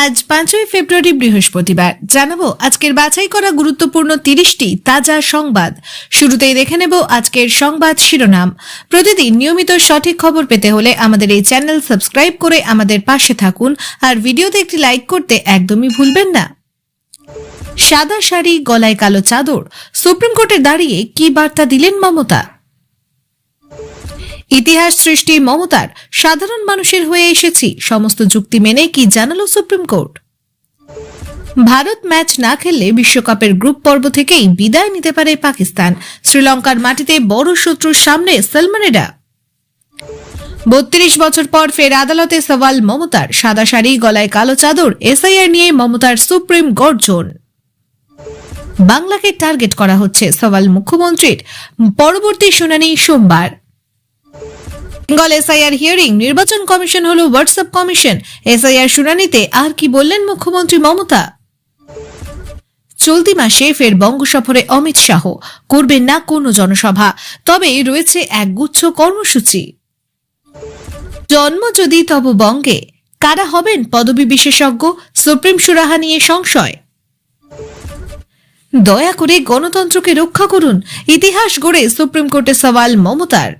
আজ 5ই ফেব্রুয়ারি বৃহস্পতিবার জানাবো আজকের বাছাই করা গুরুত্বপূর্ণ 30টি তাজা সংবাদ। শুরুতেই দেখে নেব আজকের সংবাদ শিরোনাম। প্রতিদিন নিয়মিত সঠিক খবর পেতে হলে আমাদের এই চ্যানেল সাবস্ক্রাইব করে আমাদের পাশে থাকুন আর ভিডিওতে একটি লাইক করতে একদমই ভুলবেন না। সাদা শাড়ি, গলায় কালো চাদর, সুপ্রিম কোর্টে দাঁড়িয়ে কি বার্তা দিলেন মমতা? ইতিহাস সৃষ্টি মমতার, সাধারণ মানুষের হয়ে এসেছি, সমস্ত যুক্তি মেনে কি জানালো সুপ্রিম কোর্ট? ভারত ম্যাচ না খেললে বিশ্বকাপের গ্রুপ পর্ব থেকেই বিদায় নিতে পারে পাকিস্তান। শ্রীলঙ্কার মাটিতে বড় শত্রুর সামনে সালমানেরা। 32 বছর পর ফের আদালতে সওয়াল মমতার। সাদা শাড়ি, গলায় কালো চাদর, এসআইআর নিয়ে মমতার সুপ্রিম গর্জন। বাংলাকে টার্গেট করা হচ্ছে, সওয়াল মুখ্যমন্ত্রীর। পরবর্তী শুনানি সোমবার। বেঙ্গল এসআইআর হিয়ারিং, নির্বাচন কমিশন হলো হোয়াটসঅ্যাপ কমিশন। এসআইআর শুনানিতে আর কি বললেন মুখ্যমন্ত্রী মমতা? চলতি মাসে ফের বঙ্গ সফরে অমিত শাহ, করবেন না কোনো জনসভা, তবে রয়েছে একগুচ্ছ কর্মসূচি। জন্ম যদি তব বঙ্গে, কারা হবেন পদবী বিশেষজ্ঞ? সুপ্রিম সুরাহা নিয়ে সংশয়। দয়া করে গণতন্ত্রকে রক্ষা করুন, ইতিহাস গড়ে সুপ্রিম কোর্টে সওয়াল মমতার।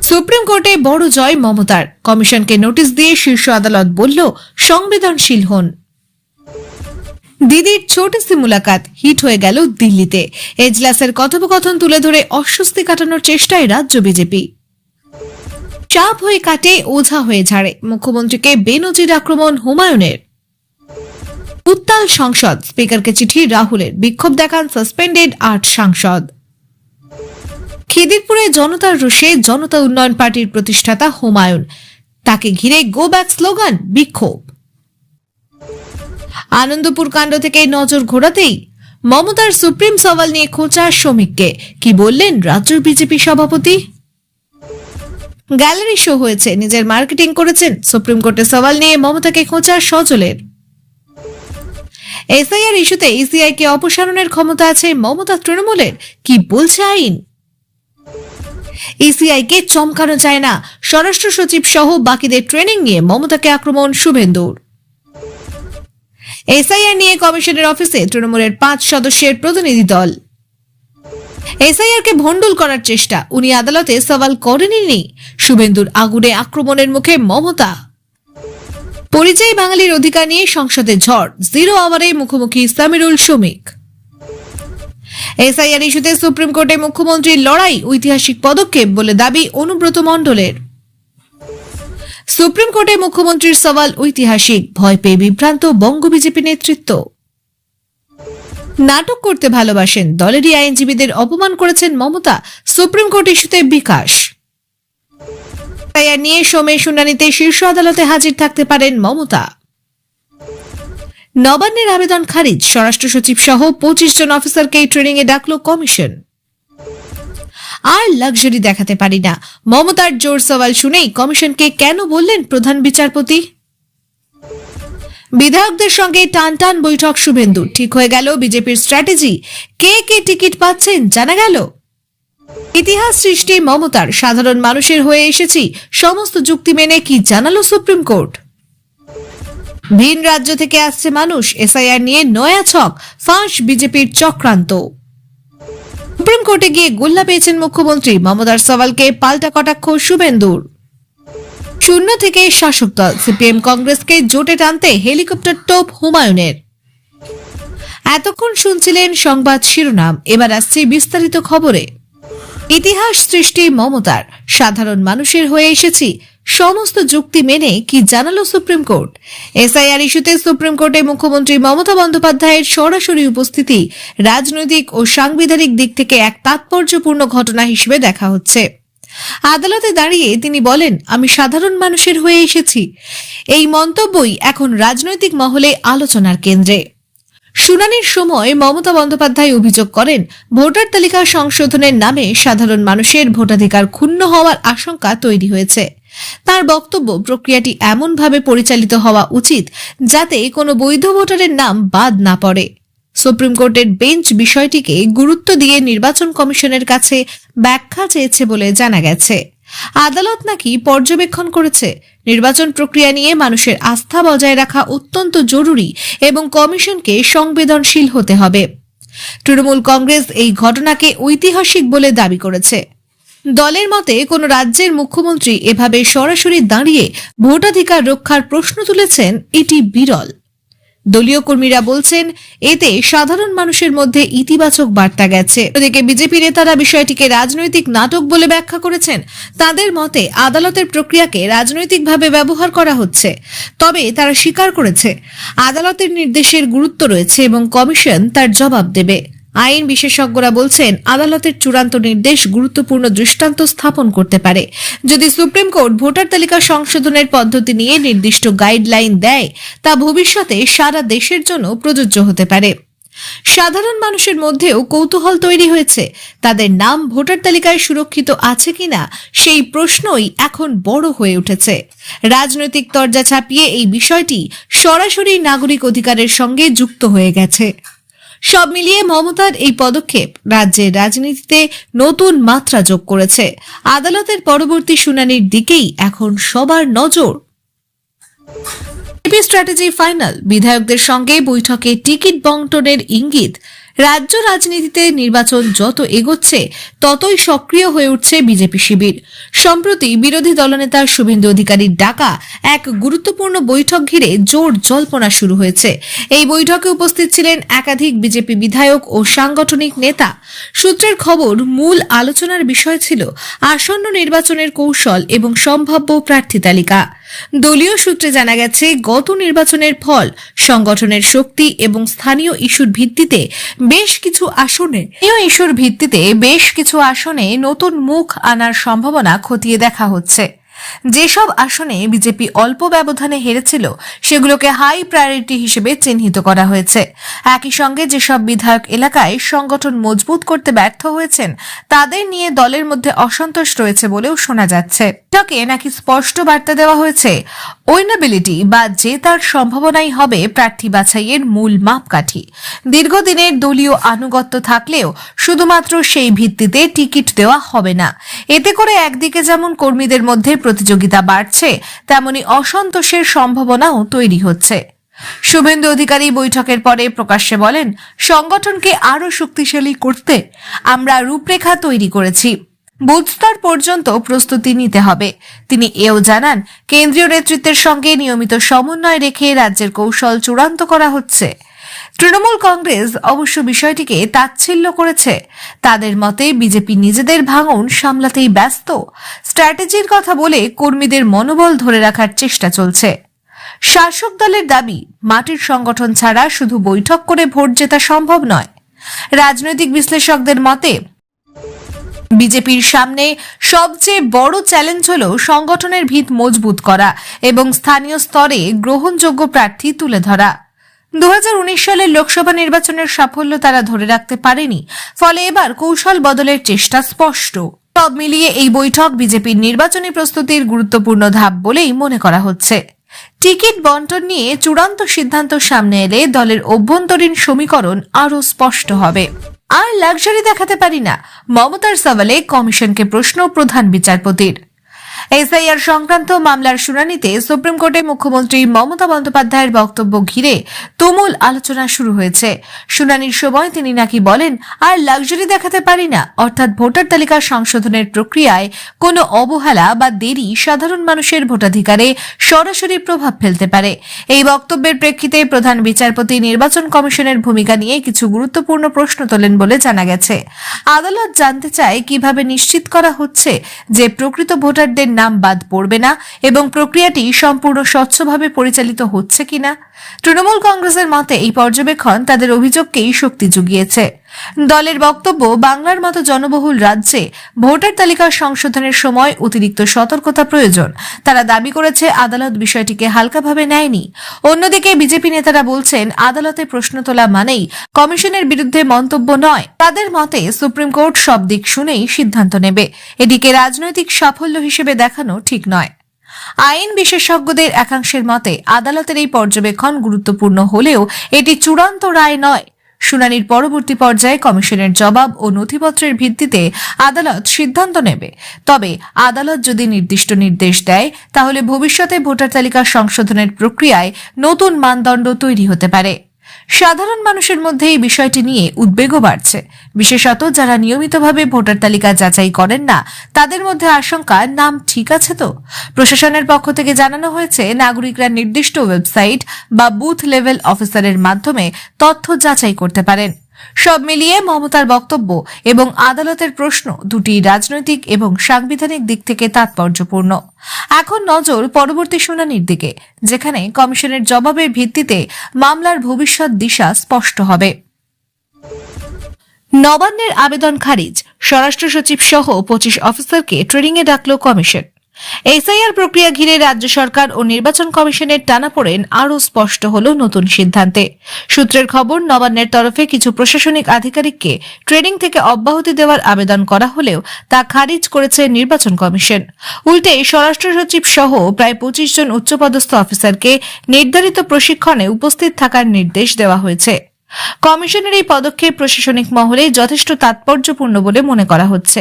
সুপ্রিম কোর্টে বড় জয় মমতার। কমিশনকে নোটিশ দিয়ে শীর্ষ আদালত বলল সংবেদনশীল হন। দিদির ছোট সি মুলাকাত হিট হয়ে গেল দিল্লিতে। এজলাসের কথোপকথন তুলে ধরে অস্বস্তি কাটানোর চেষ্টায় রাজ্য বিজেপি। চাপ হয়ে কাটে, ওঝা হয়ে ঝাড়ে, মুখ্যমন্ত্রীকে বেনজির আক্রমণ হুমায়ুনের। উত্তাল সংসদ, স্পিকারকে চিঠি রাহুলের। বিক্ষোভ দেখান সাসপেন্ডেড 8 সাংসদ। খিদিরপুরে জনতার রোষে জনতা উন্নয়ন পার্টির প্রতিষ্ঠাতা হুমায়ুন, তাকে ঘিরে গো ব্যাক স্লোগান, বিক্ষোভ। আনন্দপুর কাণ্ড থেকে নজর ঘোরাতেই মমতার সুপ্রিম সওয়াল নিয়ে খোঁচা শ্রমিককে। কি বললেন রাজ্য বিজেপি সভাপতি? গ্যালারি শো হয়েছে, নিজের মার্কেটিং করেছেন। সুপ্রিম কোর্টে সওয়াল নিয়ে মমতাকে খোঁচা সজলের। এসআইআর ইস্যুতে ইসিআই কে অপসারণের ক্ষমতা আছে মমতা তৃণমূলের, কি বলছে আইন? ইসিআই কে চমকানো যায় না, স্বরাষ্ট্র সচিব সহ বাকিদের ট্রেনিং নিয়ে মমতাকে আক্রমণ শুভেন্দুর। এসআইআর নিয়ে কমিশনের অফিসে তৃণমূলের 5 সদস্যের প্রতিনিধি দল। এসআইআর কে ভণ্ডুল করার চেষ্টা, উনি আদালতে সওয়াল করেননি। শুভেন্দুর আগুনে আক্রমণের মুখে মমতা। পরিযায়ী বাঙালির অধিকার নিয়ে সংসদে ঝড়, 0 আওয়ারে মুখোমুখি সামিরুল শমিক। এসআইআর ইস্যুতে সুপ্রিম কোর্টে মুখ্যমন্ত্রীর লড়াই, ঐতিহাসিক পদক্ষেপ বলে দাবি অনুব্রত মণ্ডলের। সুপ্রিম কোর্টে মুখ্যমন্ত্রীর সওয়াল ঐতিহাসিক, ভয় পেয়ে বিভ্রান্ত বঙ্গ বিজেপি নেতৃত্ব। নাটক করতে ভালোবাসেন, দলেরই আইনজীবীদের অপমান করেছেন মমতা। সুপ্রিম কোর্ট ইস্যুতে বিকাশ। এসআইআর নিয়ে সোমের শুনানিতে শীর্ষ আদালতে হাজির থাকতে পারেন মমতা। নবান্নের আবেদন খারিজ, স্বরাষ্ট্র সচিব সহ 25 জন অফিসারকে ট্রেনিং এ ডাকলো কমিশন। আর লাক্সারি দেখাতে পারি না, মমতার জোর সওয়াল শুনেই কমিশনকে কেন বললেন প্রধান বিচারপতি? বিধায়কদের সঙ্গে টান বৈঠক শুভেন্দু, ঠিক হয়ে গেল বিজেপির স্ট্র্যাটেজি। কে কে টিকিট পাচ্ছেন জানা গেল। ইতিহাস সৃষ্টি মমতার, সাধারণ মানুষের হয়ে এসেছি, সমস্ত যুক্তি মেনে কি জানালো সুপ্রিম কোর্ট? ভিন রাজ্য থেকে আসছে মানুষ, এসআইআর নিয়ে নয়া ছক, ফাঁস বিজেপির চক্রান্ত। সুপ্রিম কোর্টে গিয়ে গোল্লা পেয়েছেন মুখ্যমন্ত্রী, মমতার সওয়ালকে পাল্টা কটাক্ষ শুভেন্দুর। শূন্য থেকে শাসক দল, সিপিএম কংগ্রেসকে জোটে টানতে হেলিকপ্টার টোপ হুমায়ুনের। এতক্ষণ শুনছিলেন সংবাদ শিরোনাম, এবার আসছে বিস্তারিত খবরে। ইতিহাস সৃষ্টি মমতার, সাধারণ মানুষের হয়ে এসেছি, সমস্ত যুক্তি মেনে কি জানালো সুপ্রিম কোর্ট? এসআইআর ইস্যুতে সুপ্রিম কোর্টে মুখ্যমন্ত্রী মমতা বন্দ্যোপাধ্যায়ের সরাসরি উপস্থিতি রাজনৈতিক ও সাংবিধানিক দিক থেকে এক তাৎপর্যপূর্ণ ঘটনা হিসেবে দেখা হচ্ছে। আদালতে দাঁড়িয়ে তিনি বলেন, আমি সাধারণ মানুষের হয়ে এসেছি। এই মন্তব্যই এখন রাজনৈতিক মহলে আলোচনার কেন্দ্রে। শুনানির সময় মমতা বন্দ্যোপাধ্যায় অভিযোগ করেন, ভোটার তালিকা সংশোধনের নামে সাধারণ মানুষের ভোটাধিকার ক্ষুণ্ণ হওয়ার আশঙ্কা তৈরি হয়েছে। তার বক্তব্য, প্রক্রিয়াটি এমনভাবে পরিচালিত হওয়া উচিত যাতে কোনো বৈধ ভোটারের নাম বাদ না পড়ে। সুপ্রিম কোর্টের বেঞ্চ বিষয়টিকে গুরুত্ব দিয়ে নির্বাচন কমিশনের কাছে ব্যাখ্যা চেয়েছে বলে জানা গেছে। আদালত নাকি পর্যবেক্ষণ করেছে। নির্বাচন প্রক্রিয়া নিয়ে মানুষের আস্থা বজায় রাখা অত্যন্ত জরুরি এবং কমিশনকে সংবেদনশীল হতে হবে। তৃণমূল কংগ্রেস এই ঘটনাকে ঐতিহাসিক বলে দাবি করেছে। দলের মতে কোনো রাজ্যের মুখ্যমন্ত্রী এভাবে সরাসরি দাঁড়িয়ে ভোটাধিকার রক্ষার প্রশ্ন তুলেছেন, এটি বিরল। দলীয় কর্মীরা বলছেন, এতে সাধারণ মানুষের মধ্যে ইতিবাচক বার্তা গেছে। ওদিকে বিজেপি নেতারা বিষয়টিকে রাজনৈতিক নাটক বলে ব্যাখ্যা করেছেন। তাদের মতে আদালতের প্রক্রিয়াকে রাজনৈতিকভাবে ব্যবহার করা হচ্ছে। তবে তারা স্বীকার করেছে, আদালতের নির্দেশের গুরুত্ব রয়েছে এবং কমিশন তার জবাব দেবে। আইন বিশেষজ্ঞরা বলছেন, আদালতের চূড়ান্ত নির্দেশ গুরুত্বপূর্ণ দৃষ্টান্ত স্থাপন করতে পারে। যদি সুপ্রিম কোর্ট ভোটার তালিকা সংশোধনের পদ্ধতি নিয়ে নির্দিষ্ট গাইডলাইন দেয়, তা ভবিষ্যতে সারা দেশের জন্য প্রযোজ্য হতে পারে। সাধারণ মানুষের মধ্যেও কৌতূহল তৈরি হয়েছে। তাদের নাম ভোটার তালিকায় সুরক্ষিত আছে কিনা সেই প্রশ্নই এখন বড় হয়ে উঠেছে। রাজনৈতিক তরজা ছাপিয়ে এই বিষয়টি সরাসরি নাগরিক অধিকারের সঙ্গে যুক্ত হয়ে গেছে। সব মিলিয়ে মমতার এই পদক্ষেপ রাজ্যের রাজনীতিতে নতুন মাত্রা যোগ করেছে। আদালতের পরবর্তী শুনানির দিকেই এখন সবার নজর। বিজেপি স্ট্র্যাটেজি ফাইনাল, বিধায়কদের সঙ্গে বৈঠকে টিকিট বণ্টনের ইঙ্গিত। রাজ্য রাজনীতিতে নির্বাচন যত এগোচ্ছে ততই সক্রিয় হয়ে উঠছে বিজেপি শিবির। সম্প্রতি বিরোধী দলনেতা শুভেন্দু অধিকারীর ডাকা এক গুরুত্বপূর্ণ বৈঠক ঘিরে জোর জল্পনা শুরু হয়েছে। এই বৈঠকে উপস্থিত ছিলেন একাধিক বিজেপি বিধায়ক ও সাংগঠনিক নেতা। সূত্রের খবর, মূল আলোচনার বিষয় ছিল আসন্ন নির্বাচনের কৌশল এবং সম্ভাব্য প্রার্থী তালিকা। দলীয় সূত্রে জানা গেছে, গত নির্বাচনের ফল, সংগঠনের শক্তি এবং স্থানীয় ইস্যুর ভিত্তিতে বেশ কিছু আসনে নতুন মুখ আনার সম্ভাবনা খতিয়ে দেখা হচ্ছে। যেসব আসনে বিজেপি অল্প ব্যবধানে হেরেছিল সেগুলোকে হাই প্রায়োরিটি হিসেবে চিহ্নিত করা হয়েছে। একই সঙ্গে যেসব বিধায়ক এলাকায় সংগঠন মজবুত করতে ব্যর্থ হয়েছেন তাদের নিয়ে দলের মধ্যে অসন্তোষ রয়েছে বলেও শোনা যাচ্ছে। বৈঠকে নাকি স্পষ্ট বার্তা দেওয়া হয়েছে, উইনেবিলিটি বা জেতার সম্ভাবনাই হবে প্রার্থী বাছাইয়ের মূল মাপকাঠি। দীর্ঘদিনের দলীয় আনুগত্য থাকলেও শুধুমাত্র সেই ভিত্তিতে টিকিট দেওয়া হবে না। এতে করে একদিকে যেমন কর্মীদের মধ্যে প্রতিযোগিতা বাড়ছে, তেমনি অসন্তোষের সম্ভাবনাও তৈরি হচ্ছে। শুভেন্দু অধিকারী বৈঠকের পরে প্রকাশ্যে বলেন, সংগঠনকে আরো শক্তিশালী করতে আমরা রূপরেখা তৈরি করেছি। বুথ স্তর পর্যন্ত প্রস্তুতি নিতে হবে। তিনি এও জানান, কেন্দ্রীয় নেতৃত্বের সঙ্গে নিয়মিত সমন্বয় রেখে রাজ্যের কৌশল চূড়ান্ত করা হচ্ছে। তৃণমূল কংগ্রেস অবশ্য বিষয়টিকে তাচ্ছিল্য করেছে। তাদের মতে বিজেপি নিজেদের ভাঙন সামলাতেই ব্যস্ত। স্ট্র্যাটেজির কথা বলে কর্মীদের মনোবল ধরে রাখার চেষ্টা চলছে। শাসক দলের দাবি, মাটির সংগঠন ছাড়া শুধু বৈঠক করে ভোট জেতা সম্ভব নয়। রাজনৈতিক বিশ্লেষকদের মতে বিজেপির সামনে সবচেয়ে বড় চ্যালেঞ্জ হল সংগঠনের ভিত মজবুত করা এবং স্থানীয় স্তরে গ্রহণযোগ্য প্রার্থী তুলে ধরা। 2019 সালের লোকসভা নির্বাচনের সাফল্য তারা ধরে রাখতে পারেনি, ফলে এবার কৌশল বদলের চেষ্টা স্পষ্ট। সব মিলিয়ে এই বৈঠক বিজেপির নির্বাচনী প্রস্তুতির গুরুত্বপূর্ণ ধাপ বলেই মনে করা হচ্ছে। টিকিট বণ্টন নিয়ে চূড়ান্ত সিদ্ধান্ত সামনে এলে দলের অভ্যন্তরীণ সমীকরণ আরও স্পষ্ট হবে। আর লাক্সারি দেখাতে পারি না, মমতার সওয়ালে কমিশনকে প্রশ্ন প্রধান বিচারপতির। এসআইআর সংক্রান্ত মামলার শুনানিতে সুপ্রিম কোর্টে মুখ্যমন্ত্রী মমতা বন্দ্যোপাধ্যায়ের বক্তব্য ঘিরে তুমুল আলোচনা শুরু হয়েছে। শুনানির সময় তিনি নাকি বলেন, আর লাক্সারি দেখাতে পারি না, অর্থাৎ ভোটার তালিকা সংশোধনের প্রক্রিয়ায় কোনো অবহেলা বা দেরি সাধারণ মানুষের ভোটাধিকারে সরাসরি প্রভাব ফেলতে পারে। এই বক্তব্যের প্রেক্ষিতে প্রধান বিচারপতি নির্বাচন কমিশনের ভূমিকা নিয়ে কিছু গুরুত্বপূর্ণ প্রশ্ন তোলেন বলে জানা গেছে। আদালত জানতে চায়, কিভাবে নিশ্চিত করা হচ্ছে যে প্রকৃত ভোটারদের নাম বাদ পড়বে না এবং প্রক্রিয়াটি সম্পূর্ণ স্বচ্ছভাবে পরিচালিত হচ্ছে কিনা। তৃণমূল কংগ্রেসের মতে এই পর্যবেক্ষণ তাদের অভিযোগকেই শক্তি জুগিয়েছে। দলের বক্তব্য, বাংলার মতো জনবহুল রাজ্যে ভোটার তালিকা সংশোধনের সময় অতিরিক্ত সতর্কতা প্রয়োজন। তারা দাবি করেছে আদালত বিষয়টিকে হালকাভাবে নেয়নি। অন্যদিকে বিজেপি নেতারা বলছেন, আদালতে প্রশ্ন তোলা মানেই কমিশনের বিরুদ্ধে মন্তব্য নয়। তাদের মতে সুপ্রিম কোর্ট সব দিক শুনেই সিদ্ধান্ত নেবে। এটিকে রাজনৈতিক সাফল্য হিসেবে দেখানো ঠিক নয়। আইন বিশেষজ্ঞদের একাংশের মতে আদালতের এই পর্যবেক্ষণ গুরুত্বপূর্ণ হলেও এটি চূড়ান্ত রায় নয়। শুনানির পরবর্তী পর্যায়ে কমিশনের জবাব ও নথিপত্রের ভিত্তিতে আদালত সিদ্ধান্ত নেবে। তবে আদালত যদি নির্দিষ্ট নির্দেশ দেয় তাহলে ভবিষ্যতে ভোটার তালিকা সংশোধনের প্রক্রিয়ায় নতুন মানদণ্ড তৈরি হতে পারে। সাধারণ মানুষের মধ্যে এই বিষয়টি নিয়ে উদ্বেগও বাড়ছে। বিশেষত যারা নিয়মিতভাবে ভোটার তালিকা যাচাই করেন না, তাদের মধ্যে আশঙ্কা, নাম ঠিক আছে তো? প্রশাসনের পক্ষ থেকে জানানো হয়েছে, নাগরিকরা নির্দিষ্ট ওয়েবসাইট বা বুথ লেভেল অফিসারের মাধ্যমে তথ্য যাচাই করতে পারেন। সব মিলিয়ে মমতার বক্তব্য এবং আদালতের প্রশ্ন দুটি রাজনৈতিক এবং সাংবিধানিক দিক থেকে তাৎপর্যপূর্ণ। এখন নজর পরবর্তী শুনানির দিকে, যেখানে কমিশনের জবাবের ভিত্তিতে মামলার ভবিষ্যৎ দিশা স্পষ্ট হবে। নবান্নের আবেদন খারিজ, স্বরাষ্ট্র সচিব সহ 25 অফিসারকে ট্রেনিংয়ে ডাকল কমিশন। এসআইআর প্রক্রিয়া ঘিরে রাজ্য সরকার ও নির্বাচন কমিশনের টানাপোড়েন আরও স্পষ্ট হল নতুন সিদ্ধান্তে। সূত্রের খবর, নবান্নের তরফে কিছু প্রশাসনিক আধিকারিককে ট্রেনিং থেকে অব্যাহতি দেওয়ার আবেদন করা হলেও তা খারিজ করেছে নির্বাচন কমিশন। উল্টে স্বরাষ্ট্র সচিব সহ প্রায় 25 জন উচ্চপদস্থ অফিসারকে নির্ধারিত প্রশিক্ষণে উপস্থিত থাকার নির্দেশ দেওয়া হয়েছে। কমিশনের এই পদক্ষেপ প্রশাসনিক মহলে যথেষ্ট তাৎপর্যপূর্ণ বলে মনে করা হচ্ছে,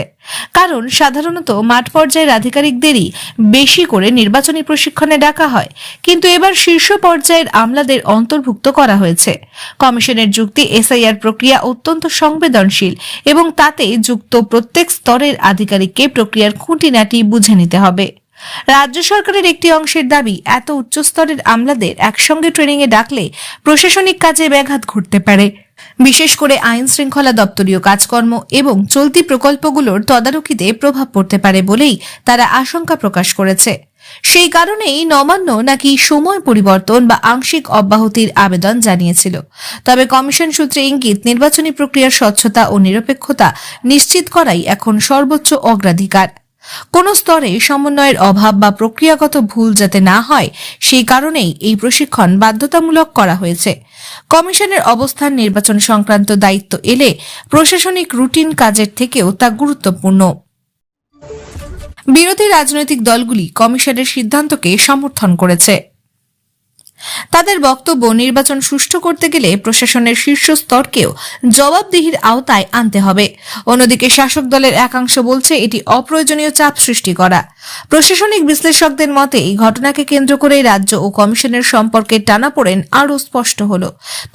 কারণ সাধারণত মাঠ পর্যায়ের আধিকারিকদেরই বেশি করে নির্বাচনী প্রশিক্ষণে ডাকা হয়, কিন্তু এবার শীর্ষ পর্যায়ের আমলাদের অন্তর্ভুক্ত করা হয়েছে। কমিশনের যুক্তি, এসআইআর প্রক্রিয়া অত্যন্ত সংবেদনশীল এবং তাতে যুক্ত প্রত্যেক স্তরের আধিকারিককে প্রক্রিয়ার খুঁটিনাটি বুঝে নিতে হবে। রাজ্য সরকারের একটি অংশের দাবি, এত উচ্চস্তরের আমলাদের একসঙ্গে ট্রেনিংয়ে ডাকলে প্রশাসনিক কাজে ব্যাঘাত ঘটতে পারে, বিশেষ করে আইন শৃঙ্খলা দপ্তরীয় কাজকর্ম এবং চলতি প্রকল্পগুলোর তদারকিতে প্রভাব পড়তে পারে বলেই তারা আশঙ্কা প্রকাশ করেছে। সেই কারণেই নবান্ন নাকি সময় পরিবর্তন বা আংশিক অব্যাহতির আবেদন জানিয়েছিল। তবে কমিশন সূত্রে ইঙ্গিত, নির্বাচনী প্রক্রিয়ার স্বচ্ছতা ও নিরপেক্ষতা নিশ্চিত করাই এখন সর্বোচ্চ অগ্রাধিকার। কোন স্তরে সমন্বয়ের অভাব বা প্রক্রিয়াগত ভুল যাতে না হয়, সেই কারণেই এই প্রশিক্ষণ বাধ্যতামূলক করা হয়েছে। কমিশনের অবস্থান, নির্বাচন সংক্রান্ত দায়িত্ব এলে প্রশাসনিক রুটিন কাজের থেকেও তা গুরুত্বপূর্ণ। বিরোধী রাজনৈতিক দলগুলি কমিশনের সিদ্ধান্তকে সমর্থন করেছে। তাদের বক্তব্য, নির্বাচন সুষ্ঠু করতে গেলে প্রশাসনের শীর্ষ স্তরকেও জবাবদিহির আওতায় আনতে হবে। অন্যদিকে শাসক দলের একাংশ বলছে এটি অপ্রয়োজনীয় চাপ সৃষ্টি করা। প্রশাসনিক বিশ্লেষকদের মতে এই ঘটনাকে কেন্দ্র করে রাজ্য ও কমিশনের সম্পর্কের টানাপোড়েন আরও স্পষ্ট হল।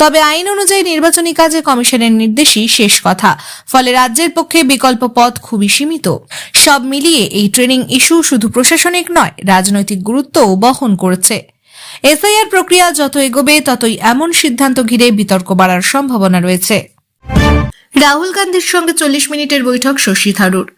তবে আইন অনুযায়ী নির্বাচনী কাজে কমিশনের নির্দেশই শেষ কথা, ফলে রাজ্যের পক্ষে বিকল্প পথ খুবই সীমিত। সব মিলিয়ে এই ট্রেনিং ইস্যু শুধু প্রশাসনিক নয়, রাজনৈতিক গুরুত্বও বহন করেছে। এসআইআর প্রক্রিয়া যত এগোবে ততই এমন সিদ্ধান্ত ঘিরে বিতর্ক বাড়ার সম্ভাবনা রয়েছে। রাহুল গান্ধীর সঙ্গে 40 মিনিটের বৈঠক শশী থারুর।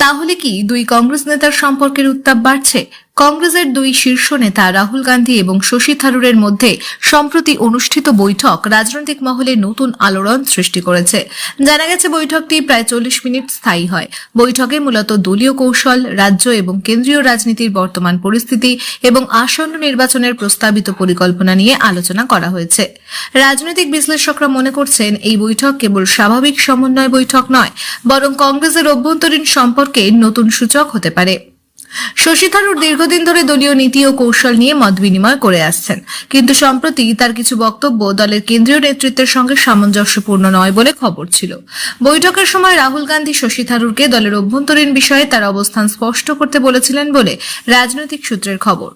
তাহলে কি দুই কংগ্রেস নেতার সম্পর্কের উত্তাপ বাড়ছে? কংগ্রেসের দুই শীর্ষ নেতা রাহুল গান্ধী এবং শশী থারুরের মধ্যে সম্প্রতি অনুষ্ঠিত বৈঠক রাজনৈতিক মহলে নতুন আলোড়ন সৃষ্টি করেছে। জানা গেছে, বৈঠকটি প্রায় 40 মিনিট স্থায়ী হয়। বৈঠকে মূলত দলীয় কৌশল, রাজ্য এবং কেন্দ্রীয় রাজনীতির বর্তমান পরিস্থিতি এবং আসন্ন নির্বাচনের প্রস্তাবিত পরিকল্পনা নিয়ে আলোচনা করা হয়েছে। রাজনৈতিক বিশ্লেষকরা মনে করছেন, এই বৈঠক কেবল স্বাভাবিক সমন্বয় বৈঠক নয়, বরং কংগ্রেসের অভ্যন্তরীণ সম্পর্কে নতুন সূচক হতে পারে। শশী থারুর দীর্ঘদিন ধরে দলীয় নীতি ও কৌশল নিয়ে মত বিনিময় করে আসছেন, কিন্তু সম্প্রতি তার কিছু বক্তব্য দলের কেন্দ্রীয় নেতৃত্বের সঙ্গে সামঞ্জস্যপূর্ণ নয় বলে খবর ছিল। বৈঠকের সময় রাহুল গান্ধী শশী থারুরকে দলের অভ্যন্তরীণ বিষয়ে তার অবস্থান স্পষ্ট করতে বলেছিলেন বলে রাজনৈতিক সূত্রের খবর।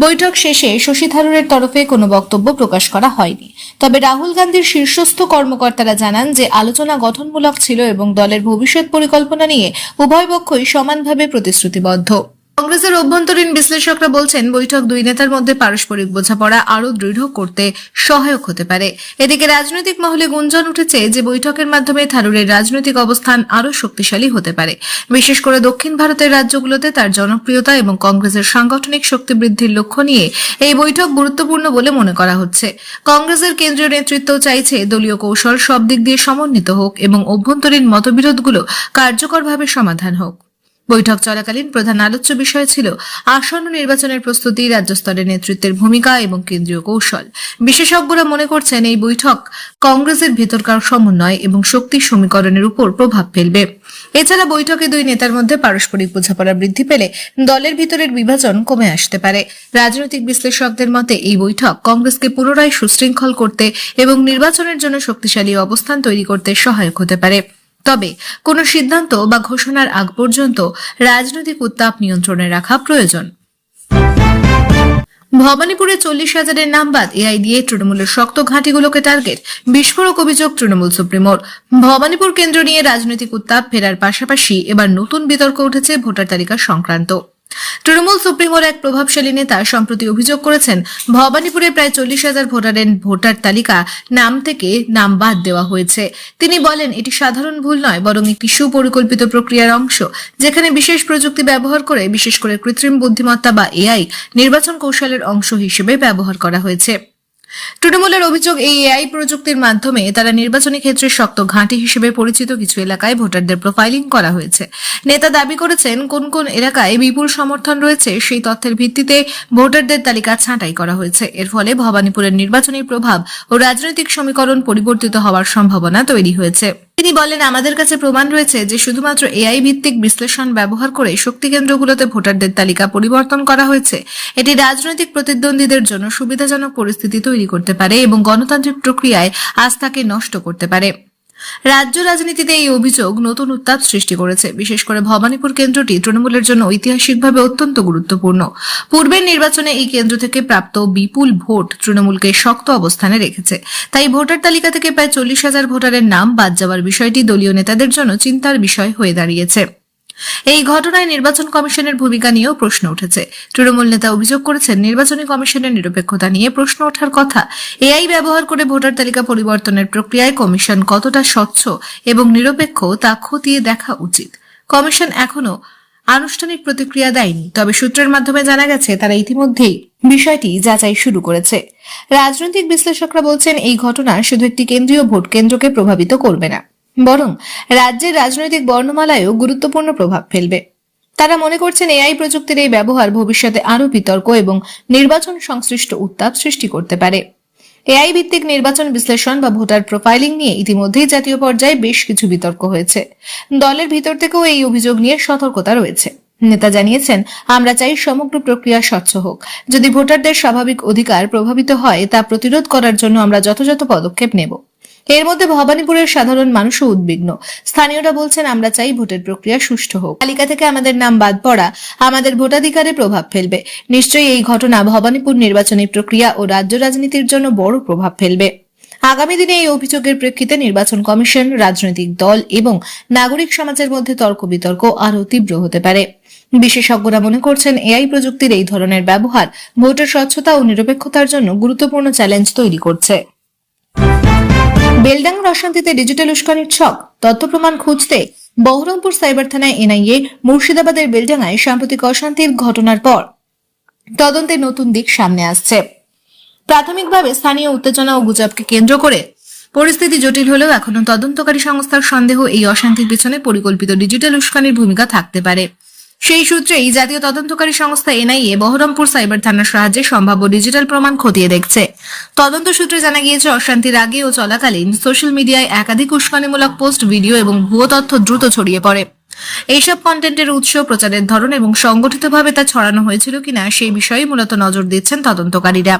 বৈঠক শেষে শশী থারুরের তরফে কোনো বক্তব্য প্রকাশ করা হয়নি। তবে রাহুল গান্ধীর শীর্ষস্থ কর্মকর্তারা জানান যে আলোচনা গঠনমূলক ছিল এবং দলের ভবিষ্যৎ পরিকল্পনা নিয়ে উভয় পক্ষই সমানভাবে প্রতিশ্রুতিবদ্ধ। কংগ্রেসের অভ্যন্তরীণ বিশ্লেষকরা বলছেন, বৈঠক দুই নেতার মধ্যে পারস্পরিক বোঝাপড়া আরও দৃঢ় করতে সহায়ক হতে পারে। এদিকে রাজনৈতিক মহলে গুঞ্জন উঠেছে যে বৈঠকের মাধ্যমে থারুরের রাজনৈতিক অবস্থান আরও শক্তিশালী হতে পারে। বিশেষ করে দক্ষিণ ভারতের রাজ্যগুলোতে তার জনপ্রিয়তা এবং কংগ্রেসের সাংগঠনিক শক্তি বৃদ্ধির লক্ষ্য নিয়ে এই বৈঠক গুরুত্বপূর্ণ বলে মনে করা হচ্ছে। কংগ্রেসের কেন্দ্রীয় নেতৃত্ব চাইছে দলীয় কৌশল সব দিক দিয়ে সমন্বিত হোক এবং অভ্যন্তরীণ মতবিরোধগুলো কার্যকরভাবে সমাধান হোক। বৈঠক চলাকালীন প্রধান আলোচ্য বিষয় ছিল আসন্ন নির্বাচনের প্রস্তুতি, রাজ্য স্তরের নেতৃত্বের ভূমিকা এবং কেন্দ্রীয় কৌশল। বিশেষজ্ঞরা মনে করছেন এই বৈঠক কংগ্রেসের ভেতরকার সমন্বয় এবং শক্তির সমীকরণের উপর প্রভাব ফেলবে। এছাড়া বৈঠকে দুই নেতার মধ্যে পারস্পরিক বোঝাপড়া বৃদ্ধি পেলে দলের ভিতরের বিভাজন কমে আসতে পারে। রাজনৈতিক বিশ্লেষকদের মতে এই বৈঠক কংগ্রেসকে পুনরায় সুশৃঙ্খল করতে এবং নির্বাচনের জন্য শক্তিশালী অবস্থান তৈরি করতে সহায়ক হতে পারে। তবে কোন সিদ্ধান্ত বা ঘোষণার আগ পর্যন্ত রাজনৈতিক উত্তাপ নিয়ন্ত্রণে রাখা প্রয়োজন। ভবানীপুরে 40,000-এর নাম বাদ, এআই দিয়ে তৃণমূলের শক্ত ঘাঁটিগুলোকে টার্গেট, বিস্ফোরক অভিযোগ তৃণমূল সুপ্রিমোর। ভবানীপুর কেন্দ্র নিয়ে রাজনৈতিক উত্তাপ ফেরার পাশাপাশি এবার নতুন বিতর্ক উঠেছে ভোটার তালিকা সংক্রান্ত। তৃণমূল সুপ্রিমোর এক প্রভাবশালী নেতা সম্প্রতি অভিযোগ করেছেন ভবানীপুরে প্রায় 40,000 ভোটারের ভোটার তালিকা নাম থেকে নাম বাদ দেওয়া হয়েছে। তিনি বলেন এটি সাধারণ ভুল নয়, বরং একটি সুপরিকল্পিত প্রক্রিয়ার অংশ, যেখানে বিশেষ প্রযুক্তি ব্যবহার করে, বিশেষ করে কৃত্রিম বুদ্ধিমত্তা বা এআই নির্বাচন কৌশলের অংশ হিসেবে ব্যবহার করা হয়েছে। তৃণমূলের অভিযোগ, এই এআই প্রযুক্তির মাধ্যমে তারা নির্বাচনী ক্ষেত্রে শক্ত ঘাঁটি হিসেবে পরিচিত কিছু এলাকায় ভোটারদের প্রোফাইলিং করা হয়েছে। নেতা দাবি করেছেন কোন কোন এলাকায় বিপুল সমর্থন রয়েছে সেই তথ্যের ভিত্তিতে ভোটারদের তালিকা ছাঁটাই করা হয়েছে। এর ফলে ভবানীপুরের নির্বাচনী প্রভাব ও রাজনৈতিক সমীকরণ পরিবর্তিত হওয়ার সম্ভাবনা তৈরি হয়েছে। তিনি বলেন আমাদের কাছে প্রমাণ রয়েছে যে শুধুমাত্র এআই ভিত্তিক বিশ্লেষণ ব্যবহার করে শক্তি কেন্দ্রগুলোতে ভোটারদের তালিকা পরিবর্তন করা হয়েছে। এটি রাজনৈতিক প্রতিদ্বন্দ্বীদের জন্য সুবিধাজনক পরিস্থিতি তৈরি করতে পারে এবং গণতান্ত্রিক প্রক্রিয়ায় আস্থাকে নষ্ট করতে পারে। রাজ্য রাজনীতিতে এই অভিযোগ নতুন উত্তাপ সৃষ্টি করেছে। বিশেষ করে ভবানীপুর কেন্দ্রটি তৃণমূলের জন্য ঐতিহাসিকভাবে অত্যন্ত গুরুত্বপূর্ণ। পূর্বের নির্বাচনে এই কেন্দ্র থেকে প্রাপ্ত বিপুল ভোট তৃণমূলকে শক্ত অবস্থানে রেখেছে। তাই ভোটার তালিকা থেকে প্রায় 40,000 ভোটারের নাম বাদ যাওয়ার বিষয়টি দলীয় নেতাদের জন্য চিন্তার বিষয় হয়ে দাঁড়িয়েছে। এই ঘটনায় নির্বাচন কমিশনের ভূমিকা নিয়েও প্রশ্ন উঠেছে। তৃণমূল নেতা অভিযোগ করেছেন নির্বাচনী কমিশনের নিরপেক্ষতা নিয়ে প্রশ্ন ওঠার কথা। এআই ব্যবহার করে ভোটার তালিকা পরিবর্তনের প্রক্রিয়ায় কমিশন কতটা স্বচ্ছ এবং নিরপেক্ষ তা খতিয়ে দেখা উচিত। কমিশন এখনো আনুষ্ঠানিক প্রতিক্রিয়া দেয়নি, তবে সূত্রের মাধ্যমে জানা গেছে তারা ইতিমধ্যেই বিষয়টি যাচাই শুরু করেছে। রাজনৈতিক বিশ্লেষকরা বলছেন এই ঘটনা শুধু একটি কেন্দ্রীয় ভোট কেন্দ্রকে প্রভাবিত করবে না, বরং রাজ্যের রাজনৈতিক বর্ণমালায়ও গুরুত্বপূর্ণ প্রভাব ফেলবে। তারা মনে করছেন এআই প্রযুক্তির এই ব্যবহার ভবিষ্যতে আরও বিতর্ক এবং নির্বাচন সংশ্লিষ্ট উত্তাপ সৃষ্টি করতে পারে। এআই ভিত্তিক নির্বাচন বিশ্লেষণ বা ভোটার প্রোফাইলিং নিয়ে ইতিমধ্যেই জাতীয় পর্যায়ে বেশ কিছু বিতর্ক হয়েছে। দলের ভিতর থেকেও এই অভিযোগ নিয়ে সতর্কতা রয়েছে। নেতা জানিয়েছেন আমরা চাই সমগ্র প্রক্রিয়া স্বচ্ছ হোক। যদি ভোটারদের স্বাভাবিক অধিকার প্রভাবিত হয় তা প্রতিরোধ করার জন্য আমরা যথাযথ পদক্ষেপ নেব। এর মধ্যে ভবানীপুরের সাধারণ মানুষও উদ্বিগ্ন। স্থানীয়রা বলছেন আমরা চাই ভোটের প্রক্রিয়া সুষ্ঠু হোক। তালিকা থেকে আমাদের নাম বাদ পড়া আমাদের ভোটাধিকারে প্রভাব ফেলবে। নিশ্চয়ই এই ঘটনা ভবানীপুর নির্বাচনী প্রক্রিয়া ও রাজ্য রাজনীতির জন্য বড় প্রভাব ফেলবে। আগামী দিনে এই অভিযোগের প্রেক্ষিতে নির্বাচন কমিশন, রাজনৈতিক দল এবং নাগরিক সমাজের মধ্যে তর্ক বিতর্ক আরও তীব্র হতে পারে। বিশেষজ্ঞরা মনে করছেন এআই প্রযুক্তির এই ধরনের ব্যবহার ভোটের স্বচ্ছতা ও নিরপেক্ষতার জন্য গুরুত্বপূর্ণ চ্যালেঞ্জ তৈরি করছে। বেলডাঙ্গার অশান্তিতে ডিজিটাল উস্কানির ছক, তথ্য প্রমাণ খুঁজতে বহরমপুর সাইবার থানায় এনআইএ। মুর্শিদাবাদের বেলডাঙ্গায় সাম্প্রতিক অশান্তির ঘটনার পর তদন্তের নতুন দিক সামনে আসছে। প্রাথমিকভাবে স্থানীয় উত্তেজনা ও গুজবকে কেন্দ্র করে পরিস্থিতি জটিল হলেও এখনো তদন্তকারী সংস্থার সন্দেহ এই অশান্তির পিছনে পরিকল্পিত ডিজিটাল উস্কানির ভূমিকা থাকতে পারে। সেই সূত্রেই জাতীয় তদন্তকারী সংস্থা এনআইএ বহরমপুর সাইবার থানার সাহায্যে সম্ভাব্য ডিজিটাল প্রমাণ খতিয়ে দেখছে। তদন্ত সূত্রে জানা গিয়েছে অশান্তির আগে ও চলাকালীন সোশ্যাল মিডিয়ায় একাধিক উস্কানিমূলক পোস্ট, ভিডিও এবং ভুয়ো তথ্য দ্রুত ছড়িয়ে পড়ে। এইসব কন্টেন্টের উৎস, প্রচারের ধরন এবং সংগঠিতভাবে তা ছড়ানো হয়েছিল কিনা সেই বিষয়ে মূলত নজর দিচ্ছেন তদন্তকারীরা।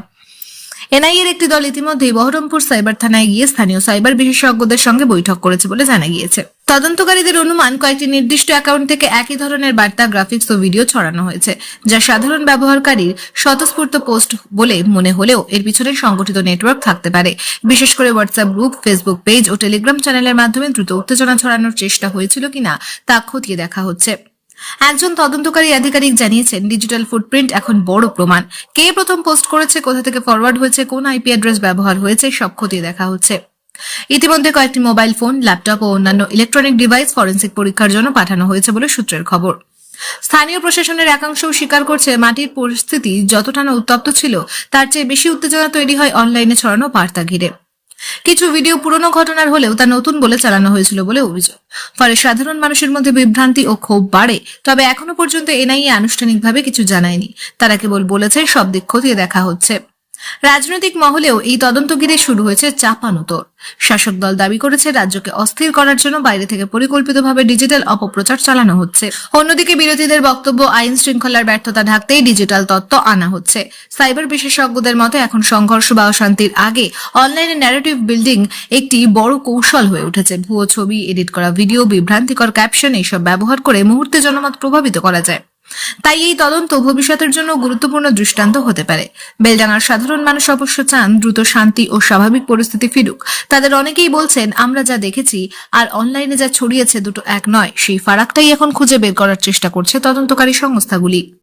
এনআইএর একটি দল ইতিমধ্যেই বহরমপুর সাইবার থানায় গিয়ে স্থানীয় সাইবার বিশেষজ্ঞদের সঙ্গে বৈঠক করেছে বলে জানা গিয়েছে। তদন্তকারীদের অনুমান কয়েকটি নির্দিষ্ট অ্যাকাউন্ট থেকে একই ধরনের বার্তা, গ্রাফিক্স ও ভিডিও ছড়ানো হয়েছে, যা সাধারণ ব্যবহারকারীর স্বতঃস্ফূর্ত পোস্ট বলে মনে হলেও এর পিছনে সংগঠিত নেটওয়ার্ক থাকতে পারে। বিশেষ করে হোয়াটসঅ্যাপ গ্রুপ, ফেসবুক পেজ ও টেলিগ্রাম চ্যানেলের মাধ্যমে দ্রুত উত্তেজনা ছড়ানোর চেষ্টা হয়েছিল কিনা তা খতিয়ে দেখা হচ্ছে। একজন তদন্তকারী আধিকারিক জানিয়েছেন ডিজিটাল ফুটপ্রিন্ট এখন বড় প্রমাণ। কে প্রথম পোস্ট করেছে, কোথা থেকে ফরওয়ার্ড হয়েছে, কোন আইপি অ্যাড্রেস ব্যবহার হয়েছে সব খতিয়ে দেখা হচ্ছে। ইতিমধ্যে কয়েকটি মোবাইল ফোন, ল্যাপটপ ও অন্যান্য ইলেকট্রনিক ডিভাইস ফরেনসিক পরীক্ষার জন্য পাঠানো হয়েছে বলে সূত্রের খবর। স্থানীয় প্রশাসনের একাংশও স্বীকার করছে মাটির পরিস্থিতি যতটা না উত্তপ্ত ছিল তার চেয়ে বেশি উত্তেজনা তৈরি হয় অনলাইনে ছড়ানো বার্তা ঘিরে। কিছু ভিডিও পুরনো ঘটনার হলেও তা নতুন বলে চালানো হয়েছিল বলে অভিযোগ। ফলে সাধারণ মানুষের মধ্যে বিভ্রান্তি ও ক্ষোভ বাড়ে। তবে এখনো পর্যন্ত এনআইএ আনুষ্ঠানিকভাবে কিছু জানায়নি, তারা কেবল বলেছে সব দিক খতিয়ে দেখা হচ্ছে। রাজনৈতিক মহলেও এই তদন্ত ঘিরে শুরু হয়েছে চাপানোতর। শাসক দল দাবি করেছে রাজ্যকে অস্থির করার জন্য বাইরে থেকে পরিকল্পিতভাবে ডিজিটাল অপপ্রচার চালানো হচ্ছে। অন্যদিকে বিরোধীদের বক্তব্য, আইন শৃঙ্খলার ব্যর্থতা ঢাকতেই ডিজিটাল তত্ত্ব আনা হচ্ছে। সাইবার বিশেষজ্ঞদের মতে এখন সংঘর্ষ বা অশান্তির আগে অনলাইনে ন্যারেটিভ বিল্ডিং একটি বড় কৌশল হয়ে উঠেছে। ভুয়ো ছবি, এডিট করা ভিডিও, বিভ্রান্তিকর ক্যাপশন এইসব ব্যবহার করে মুহূর্তে জনমত প্রভাবিত করা যায়। তাই এই তদন্ত ভবিষ্যতের জন্য গুরুত্বপূর্ণ দৃষ্টান্ত হতে পারে। বেলডাঙ্গার সাধারণ মানুষ অবশ্য চান দ্রুত শান্তি ও স্বাভাবিক পরিস্থিতি ফিরুক। তাদের অনেকেই বলছেন, আমরা যা দেখেছি আর অনলাইনে যা ছড়িয়েছে দুটো এক নয়। সেই ফারাকটাই এখন খুঁজে বের করার চেষ্টা করছে তদন্তকারী সংস্থাগুলি।